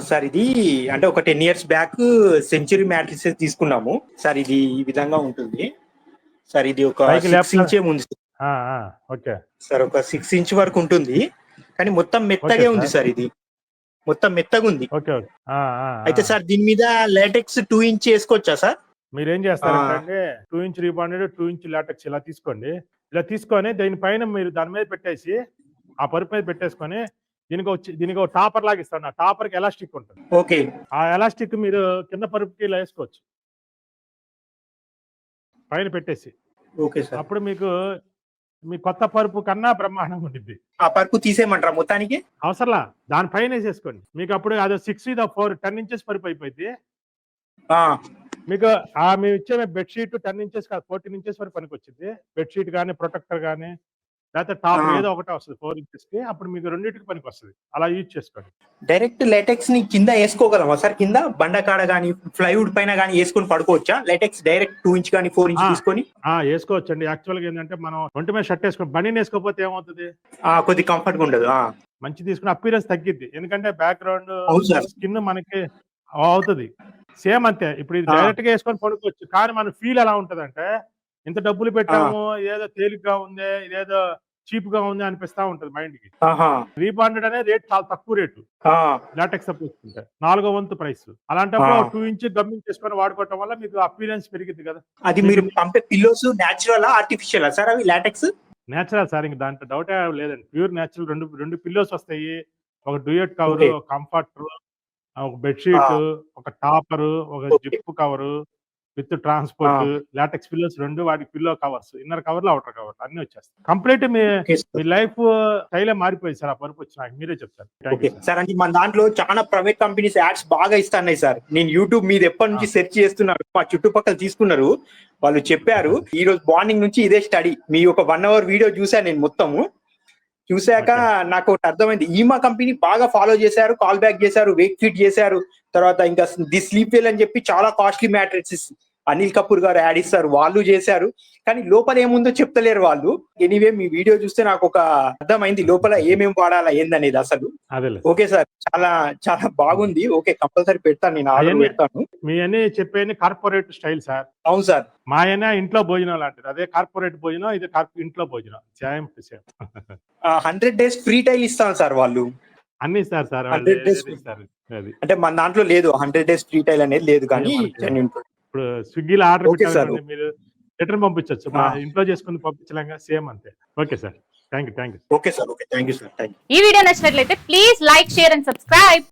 Sir ఇది అంటే ఒక 10 years బ్యాక్ సెంచరీ మ్యాట్రిసెస్ తీసుకున్నాము సార్. ఇది ఈ విధంగా ఉంటుంది సార్. ఇది ఒక 6 ఇంచే ఉంది ఓకే సార్. ఒక 6 inch వరకు ఉంటుంది కానీ మొత్తం మెత్తగే ఉంది సార్. ఇది మొత్తం మెత్తగా ఉంది. అయితే సార్ దీని మీద లాటెక్స్ 2 inch వేసుకోవచ్చా సార్? మీరేం చేస్తారంటే 2 inch రీబాండెడ్ 2 inch లాటెక్స్ ఇలా తీసుకోండి. ఇలా తీసుకొని దీనిపైన మీరు దాని మీద పెట్టేసి ఆ పరుపు మీద పెట్టేసుకొని దీనికి ఒక టాపర్ లాగా ఇస్తాను. ఆ టాపర్ కి ఎలాస్టిక్ ఉంటుంది. ఓకే. ఆ ఎలాస్టిక్ మీరు కింద పరుపుకి ఇలా వేసుకోవచ్చు పైన పెట్టేసి. Okay sir. అప్పుడు మీకు మీ కొత్త పరుపు కన్నా బ్రహ్మాండంగా ఉంటుంది. ఆ పరుపు తీసేయమంటారా మొత్తానికి? అవసరంలా, దానిపైన వేసేసుకోండి. మీకు అప్పుడు అది 6 ఇది 10 inches పరుపు అయిపోయింది. మీకు మేము ఇచ్చే బెడ్షీట్ 10 inches కాదు 14 inches వరకు పనికి వచ్చింది. బెడ్షీట్ కానీ ప్రొటెక్టర్ కానీ లేకపోతే టాప్ ఏదో ఒకటే వస్తుంది 4 inches కి. అప్పుడు మీకు రెండింటికి పనికి వస్తుంది. అలా యూజ్ చేసుకోండి. డైరెక్ట్ లాటెక్స్ ని కింద వేసుకోగలమా సార్? కింద బండకాడ గానీ ప్లైవుడ్ పైన గానీ వేసుకొని పడుకోవచ్చా? లాటెక్స్ డైరెక్ట్ 2 inch కానీ 4 inch తీసుకొని వేసుకోవచ్చండి. యాక్చువల్ గా ఏంటంటే మనం ఒంటి మీద షర్ట్ వేసుకొని బనీన్ వేసుకోకపోతే ఏమవుతుంది, కొద్ది కంఫర్ట్ గా ఉండదు. మంచి తీసుకుని అపీరెన్స్ తగ్గిద్ది. ఎందుకంటే బ్యాక్గ్రౌండ్ స్కిన్ మనకి అవుతుంది. సేమ్ అంతే. ఇప్పుడు ఇది డైరెక్ట్ గా వేసుకొని పడుకోవచ్చు. కానీ మన ఫీల్ ఎలా ఉంటది అంటే ఇంత డబ్బులు పెట్టాము ఏదో తేలిగ్గా ఉంది, ఇదేదో చీప్ గా ఉంది అనిపిస్తా ఉంటది మైండ్ కి. రీబాండెడ్ అనే రేట్ చాలా తక్కువ రేటు లాటెక్స్ తీసుకుంటే 4వ వంతు ప్రైస్. అలాంటప్పుడు 2 inch గమ్మింగ్ చేసుకొని వాడుకోవటం వల్ల మీకు అపీరెన్స్ పెరిగింది కదా. అది మీరు పంపే పిల్లోస్ నేచురల్ ఆర్టిఫిషియల్ సార్? అవి లాటెక్స్ నేచురల్ సార్, ఇంక దాంట్లో డౌటే లేదండి. Pure natural. రెండు పిల్లోస్ వస్తాయి, ఒక డ్యూయట్ కవర్, కంఫర్టర్, ఒక బెడ్షీట్, ఒక టాపర్, ఒక zip cover with transport, LaTeX pillows 2, వాటికి పిల్లో కవర్స్, ఇన్నర్ కవర్లు అవుటర్ కవర్లు అన్ని వచ్చేస్తాయి. కంప్లీట్ మీ లైఫ్ స్టైలే మారిపోయింది సార్ ఆ పరుపు వచ్చిన. మీరే చెప్తారు సార్. అంటే మన దాంట్లో చాలా ప్రైవేట్ కంపెనీస్ యాడ్స్ బాగా ఇస్తున్నాయి సార్. నేను యూట్యూబ్ మీద ఎప్పటి నుంచి సెర్చ్ చేస్తున్నారు, మా చుట్టుపక్కల తీసుకున్నారు, వాళ్ళు చెప్పారు. ఈ రోజు మార్నింగ్ నుంచి ఇదే స్టడీ. మీ ఒక 1 hour వీడియో చూసాను నేను. మొత్తము చూసాక నాకు ఒకటి అర్థమైంది. ఈమా కంపెనీ బాగా ఫాలో చేశారు, కాల్ బ్యాక్ చేశారు, వేక్ ఫిట్ చేశారు. తర్వాత ఇంకా ది స్లీప్ వెల్ అని చెప్పి చాలా కాస్ట్లీ మ్యాట్రిసెస్ అనిల్ కపూర్ గారు యాడ్ ఇస్తారు, వాళ్ళు చేశారు. కానీ లోపల ఏముందో చెప్తలేరు వాళ్ళు. ఎనీవే మీ వీడియో చూస్తే నాకు ఒక అర్థమైంది లోపల ఏమేమి వాడాలా ఏందనేది అసలు. ఓకే సార్, చాలా చాలా బాగుంది. ఓకే, కంపల్సరీ పెడతాను, నేను ఆర్డర్ పెడతాను. మీ అన్ని చెప్పేది కార్పొరేట్ స్టైల్ సార్. అవును సార్. మా అయినా ఇంట్లో భోజనం లాంటిది. అదే కార్పొరేట్ భోజనం, ఇది ఇంట్లో భోజనం. Same to same. 100 days free టైల్ ఇస్తాను సార్ వాళ్ళు. అన్ని ఇస్తారు సార్. 100 days అంటే మన దాంట్లో లేదు 100 days ఫ్రీ టైల్ అనేది లేదు. కానీ ఇప్పుడు స్విగ్గీలో ఆర్డర్ పెట్టారు, మీరు రిటర్న్ పంపించవచ్చు. మా ఇంట్లో చేసుకుని పంపించలేక సేమ్ అంతే. Okay sir, thank you. Okay sir, okay, thank you sir. ఈ వీడియో నచ్చినట్లయితే please like, share and subscribe.